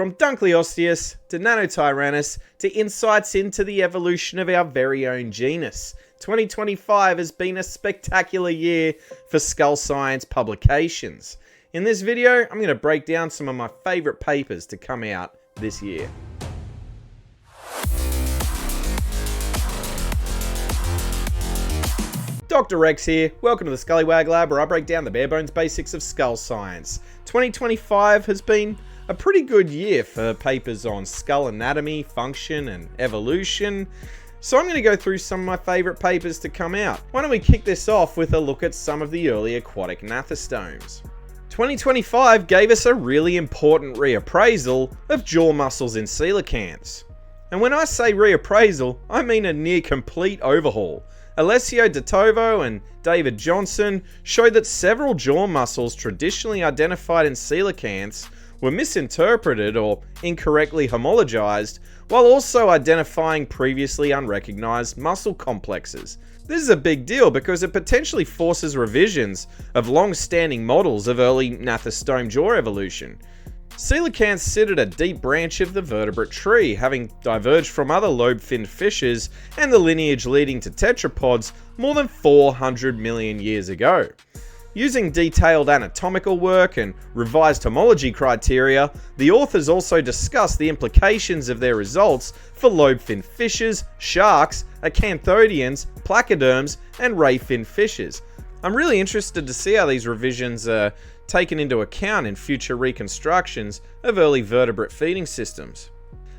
From Dunkleosteus to Nanotyrannus to insights into the evolution of our very own genus, 2025 has been a spectacular year for skull science publications. In this video, I'm going to break down some of my favourite papers to come out this year. Dr. Rex here, welcome to the Skullywag Lab, where I break down the bare bones basics of skull science. 2025 has been a pretty good year for papers on skull anatomy, function and evolution. So I'm going to go through some of my favourite papers to come out. Why don't we kick this off with a look at some of the early aquatic gnathostomes. 2025 gave us a really important reappraisal of jaw muscles in coelacanths. And when I say reappraisal, I mean a near complete overhaul. Alessio Dittovo and David Johnson showed that several jaw muscles traditionally identified in coelacanths were misinterpreted or incorrectly homologized, while also identifying previously unrecognized muscle complexes. This is a big deal because it potentially forces revisions of long-standing models of early gnathostome jaw evolution. Coelacanths sit at a deep branch of the vertebrate tree, having diverged from other lobe-finned fishes and the lineage leading to tetrapods more than 400 million years ago. Using detailed anatomical work and revised homology criteria, the authors also discuss the implications of their results for lobe-finned fishes, sharks, acanthodians, placoderms, and ray-finned fishes. I'm really interested to see how these revisions are taken into account in future reconstructions of early vertebrate feeding systems.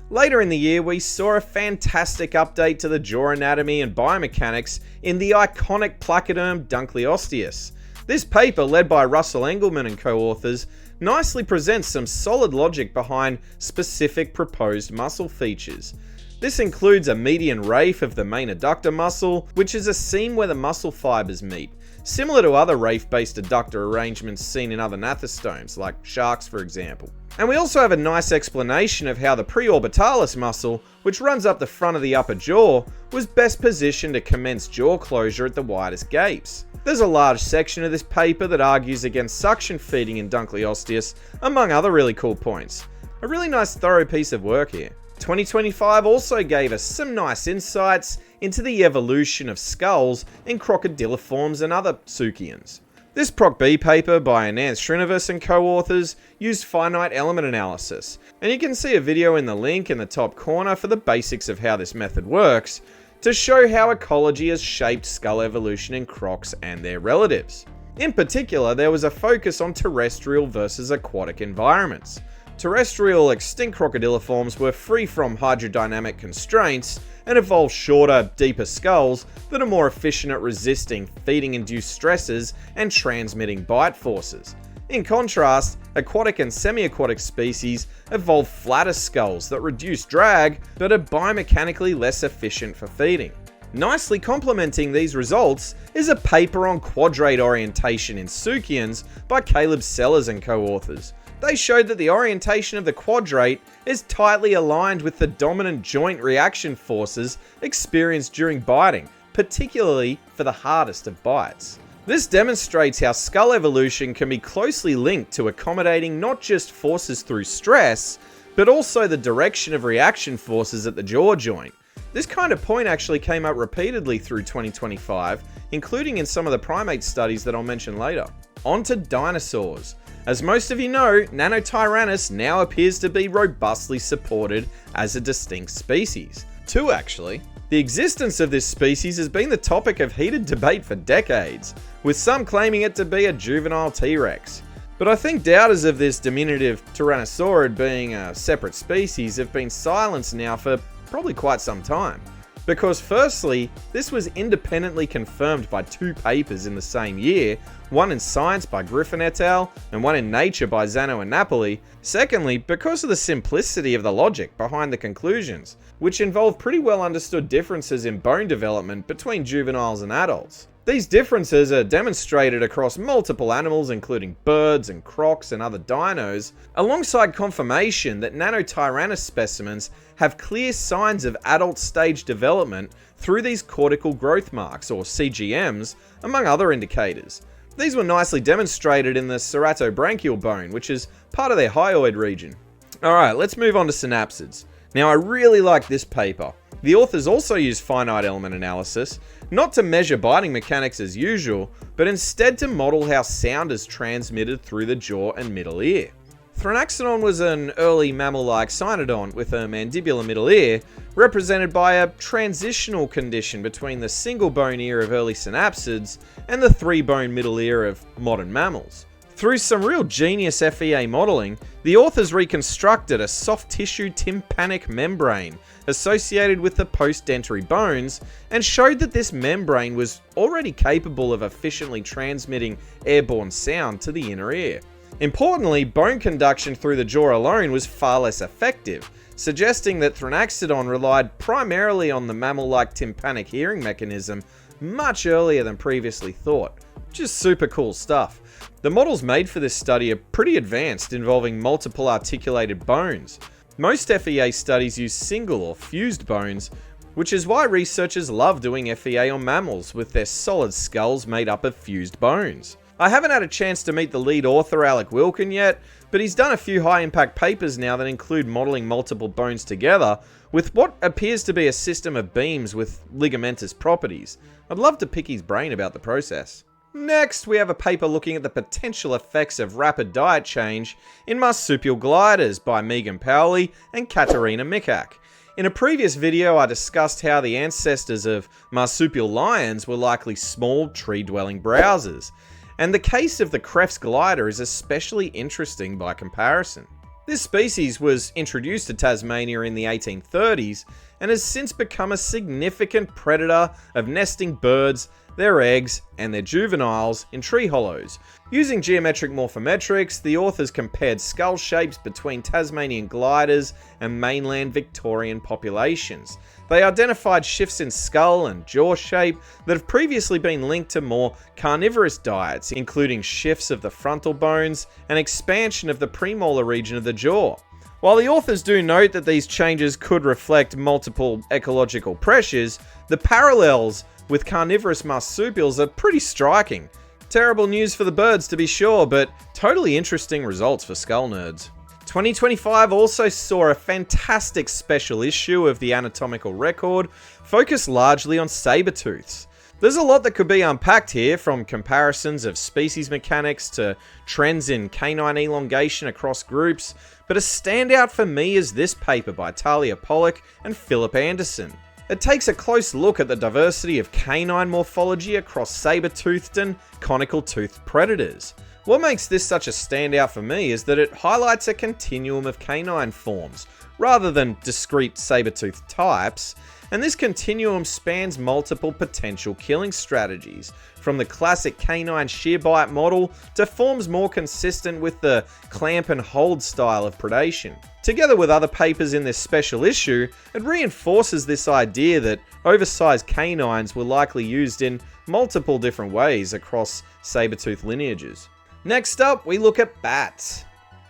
Later in the year, we saw a fantastic update to the jaw anatomy and biomechanics in the iconic placoderm Dunkleosteus. This paper, led by Russell Engelman and co-authors, nicely presents some solid logic behind specific proposed muscle features. This includes a median raphe of the main adductor muscle, which is a seam where the muscle fibers meet, similar to other raphe-based adductor arrangements seen in other gnathostomes, like sharks for example. And we also have a nice explanation of how the preorbitalis muscle, which runs up the front of the upper jaw, was best positioned to commence jaw closure at the widest gapes. There's a large section of this paper that argues against suction feeding in Dunkleosteus, among other really cool points. A really nice thorough piece of work here. 2025 also gave us some nice insights into the evolution of skulls in crocodiliforms and other suchians. This Proc B paper by Nanotyrannus and co-authors used finite element analysis, and you can see a video in the link in the top corner for the basics of how this method works, to show how ecology has shaped skull evolution in crocs and their relatives. In particular, there was a focus on terrestrial versus aquatic environments. Terrestrial extinct crocodiliforms were free from hydrodynamic constraints and evolved shorter, deeper skulls that are more efficient at resisting feeding-induced stresses and transmitting bite forces. In contrast, aquatic and semi-aquatic species evolved flatter skulls that reduce drag but are biomechanically less efficient for feeding. Nicely complementing these results is a paper on quadrate orientation in suchians by Caleb Sellers and co-authors. They showed that the orientation of the quadrate is tightly aligned with the dominant joint reaction forces experienced during biting, particularly for the hardest of bites. This demonstrates how skull evolution can be closely linked to accommodating not just forces through stress, but also the direction of reaction forces at the jaw joint. This kind of point actually came up repeatedly through 2025, including in some of the primate studies that I'll mention later. On to dinosaurs. As most of you know, Nanotyrannus now appears to be robustly supported as a distinct species. Two actually. The existence of this species has been the topic of heated debate for decades, with some claiming it to be a juvenile T-Rex. But I think doubters of this diminutive tyrannosaurid being a separate species have been silenced now for probably quite some time. Because firstly, this was independently confirmed by two papers in the same year, one in Science by Griffin et al. And one in Nature by Zano and Napoli. Secondly, because of the simplicity of the logic behind the conclusions, which involve pretty well understood differences in bone development between juveniles and adults. These differences are demonstrated across multiple animals including birds and crocs and other dinos, alongside confirmation that Nanotyrannus specimens have clear signs of adult stage development through these cortical growth marks, or CGMs, among other indicators. These were nicely demonstrated in the ceratobranchial bone, which is part of their hyoid region. Alright, let's move on to synapsids. Now, I really like this paper. The authors also use finite element analysis, not to measure biting mechanics as usual, but instead to model how sound is transmitted through the jaw and middle ear. Thrinaxodon was an early mammal-like cynodont with a mandibular middle ear, represented by a transitional condition between the single bone ear of early synapsids and the three-bone middle ear of modern mammals. Through some real genius FEA modelling, the authors reconstructed a soft tissue tympanic membrane associated with the postdentary bones and showed that this membrane was already capable of efficiently transmitting airborne sound to the inner ear. Importantly, bone conduction through the jaw alone was far less effective, suggesting that Thrinaxodon relied primarily on the mammal-like tympanic hearing mechanism much earlier than previously thought. Just super cool stuff. The models made for this study are pretty advanced, involving multiple articulated bones. Most FEA studies use single or fused bones, which is why researchers love doing FEA on mammals with their solid skulls made up of fused bones. I haven't had a chance to meet the lead author, Alec Wilkin, yet, but he's done a few high-impact papers now that include modelling multiple bones together with what appears to be a system of beams with ligamentous properties. I'd love to pick his brain about the process. Next, we have a paper looking at the potential effects of rapid diet change in marsupial gliders by Megan Powley and Katerina Mikak. In a previous video, I discussed how the ancestors of marsupial lions were likely small, tree-dwelling browsers, and the case of the Crefts glider is especially interesting by comparison. This species was introduced to Tasmania in the 1830s and has since become a significant predator of nesting birds, their eggs, and their juveniles in tree hollows. Using geometric morphometrics, the authors compared skull shapes between Tasmanian gliders and mainland Victorian populations. They identified shifts in skull and jaw shape that have previously been linked to more carnivorous diets, including shifts of the frontal bones and expansion of the premolar region of the jaw. While the authors do note that these changes could reflect multiple ecological pressures, the parallels with carnivorous marsupials are pretty striking. Terrible news for the birds to be sure, but totally interesting results for skull nerds. 2025 also saw a fantastic special issue of the Anatomical Record, focused largely on saber-tooths. There's a lot that could be unpacked here, from comparisons of species mechanics to trends in canine elongation across groups, but a standout for me is this paper by Talia Pollock and Philip Anderson. It takes a close look at the diversity of canine morphology across saber-toothed and conical-toothed predators. What makes this such a standout for me is that it highlights a continuum of canine forms, rather than discrete saber-toothed types, and this continuum spans multiple potential killing strategies, from the classic canine shear bite model to forms more consistent with the clamp and hold style of predation. Together with other papers in this special issue, it reinforces this idea that oversized canines were likely used in multiple different ways across saber-tooth lineages. Next up, we look at bats.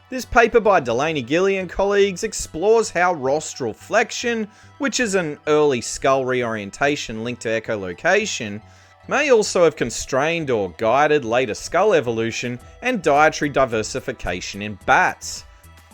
This paper by Delaney Gilly and colleagues explores how rostral flexion, which is an early skull reorientation linked to echolocation, may also have constrained or guided later skull evolution and dietary diversification in bats.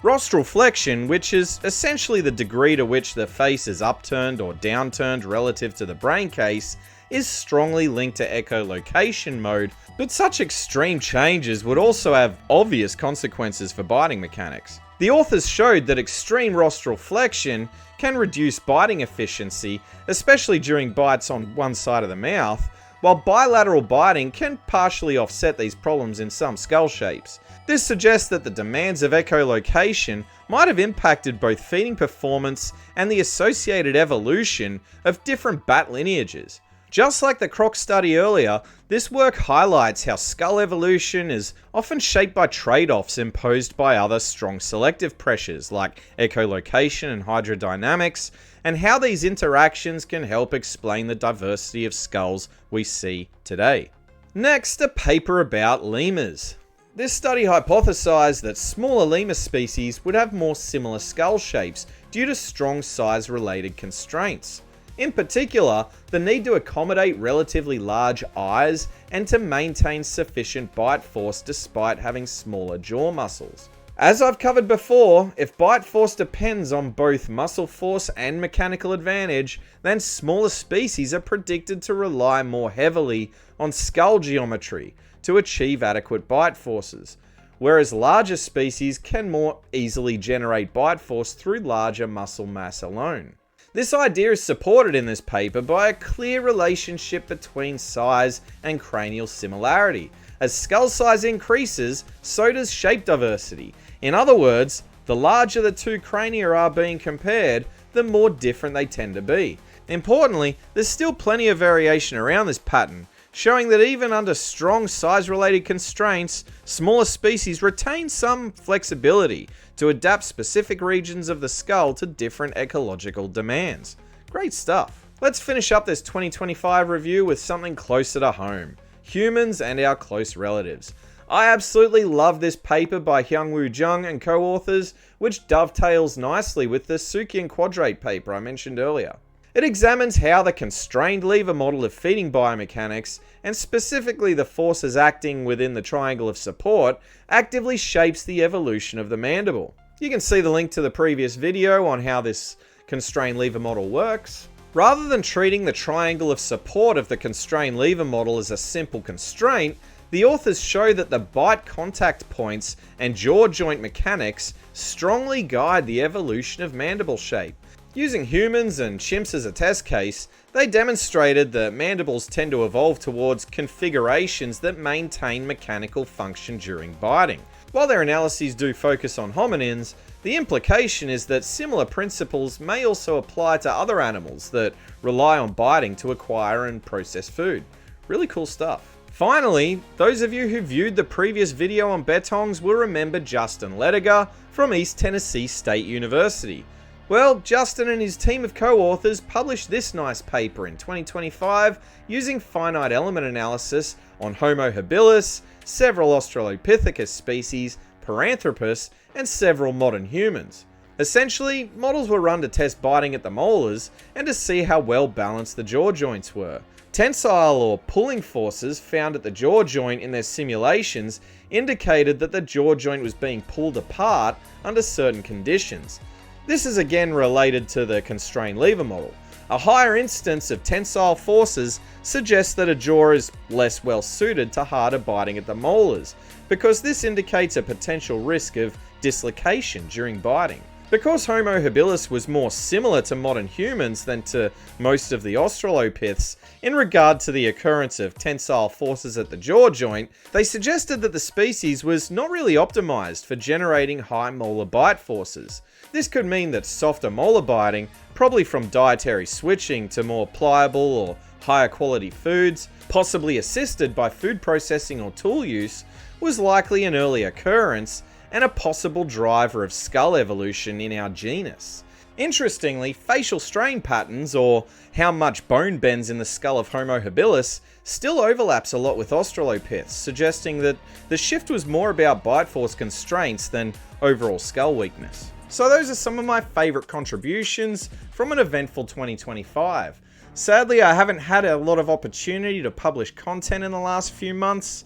Rostral flexion, which is essentially the degree to which the face is upturned or downturned relative to the brain case, is strongly linked to echolocation mode, but such extreme changes would also have obvious consequences for biting mechanics. The authors showed that extreme rostral flexion can reduce biting efficiency, especially during bites on one side of the mouth, while bilateral biting can partially offset these problems in some skull shapes. This suggests that the demands of echolocation might have impacted both feeding performance and the associated evolution of different bat lineages. Just like the Croc study earlier, this work highlights how skull evolution is often shaped by trade-offs imposed by other strong selective pressures like echolocation and hydrodynamics, and how these interactions can help explain the diversity of skulls we see today. Next, a paper about lemurs. This study hypothesized that smaller lemur species would have more similar skull shapes due to strong size-related constraints. In particular, the need to accommodate relatively large eyes and to maintain sufficient bite force despite having smaller jaw muscles. As I've covered before, if bite force depends on both muscle force and mechanical advantage, then smaller species are predicted to rely more heavily on skull geometry to achieve adequate bite forces, whereas larger species can more easily generate bite force through larger muscle mass alone. This idea is supported in this paper by a clear relationship between size and cranial similarity. As skull size increases, so does shape diversity. In other words, the larger the two crania are being compared, the more different they tend to be. Importantly, there's still plenty of variation around this pattern, showing that even under strong size-related constraints, smaller species retain some flexibility to adapt specific regions of the skull to different ecological demands. Great stuff. Let's finish up this 2025 review with something closer to home: humans and our close relatives. I absolutely love this paper by Hyungwoo Jung and co-authors, which dovetails nicely with the Suchian quadrate paper I mentioned earlier. It examines how the constrained lever model of feeding biomechanics, and specifically the forces acting within the triangle of support, actively shapes the evolution of the mandible. You can see the link to the previous video on how this constrained lever model works. Rather than treating the triangle of support of the constrained lever model as a simple constraint, the authors show that the bite contact points and jaw joint mechanics strongly guide the evolution of mandible shape. Using humans and chimps as a test case, they demonstrated that mandibles tend to evolve towards configurations that maintain mechanical function during biting. While their analyses do focus on hominins, the implication is that similar principles may also apply to other animals that rely on biting to acquire and process food. Really cool stuff. Finally, those of you who viewed the previous video on bettongs will remember Justin Lediger from East Tennessee State University. Well, Justin and his team of co-authors published this nice paper in 2025 using finite element analysis on Homo habilis, several Australopithecus species, Paranthropus, and several modern humans. Essentially, models were run to test biting at the molars and to see how well balanced the jaw joints were. Tensile or pulling forces found at the jaw joint in their simulations indicated that the jaw joint was being pulled apart under certain conditions. This is again related to the constrained lever model. A higher instance of tensile forces suggests that a jaw is less well suited to harder biting at the molars, because this indicates a potential risk of dislocation during biting. Because Homo habilis was more similar to modern humans than to most of the Australopiths in regard to the occurrence of tensile forces at the jaw joint, they suggested that the species was not really optimized for generating high molar bite forces. This could mean that softer molar biting, probably from dietary switching to more pliable or higher quality foods, possibly assisted by food processing or tool use, was likely an early occurrence and a possible driver of skull evolution in our genus. Interestingly, facial strain patterns, or how much bone bends in the skull of Homo habilis, still overlaps a lot with Australopiths, suggesting that the shift was more about bite force constraints than overall skull weakness. So those are some of my favourite contributions from an eventful 2025. Sadly, I haven't had a lot of opportunity to publish content in the last few months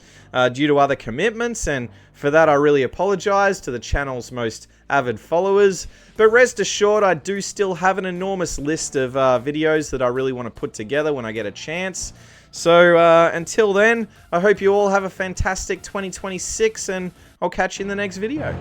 due to other commitments, and for that I really apologise to the channel's most avid followers. But rest assured, I do still have an enormous list of videos that I really want to put together when I get a chance. So until then, I hope you all have a fantastic 2026, and I'll catch you in the next video.